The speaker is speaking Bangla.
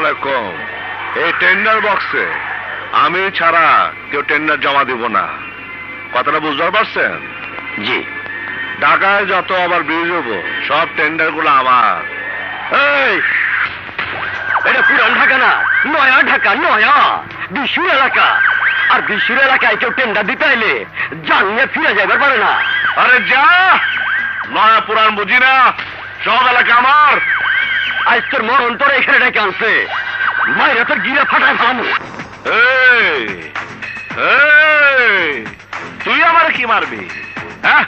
আলাইকুম। এই টেন্ডার বক্সে আমি ছাড়া কেউ টেন্ডার জমা দিব না, কথাটা বুঝতে পারছেন? জি। ঢাকায় যত আবার ব্রিজ হবো সব টেন্ডার গুলো আমার। এই, এটা পুরান ঢাকা না, নয়া ঢাকা, নয়া বিশুর এলাকা। আর বিশুর এলাকায় কেউ টেন্ডার দিতে এলে জানিয়ে ফিরে যাবার পারে না। আরে যা, নয়া পুরান বুঝি না, সব এলাকা আমার। আজ তোর মরণ তোর এখানে ডেকে আনছে, মায়েরা তোর গিরা ফাটায় ভালো। এই, এই, তুই আমার কি মারবি? হ্যাঁ,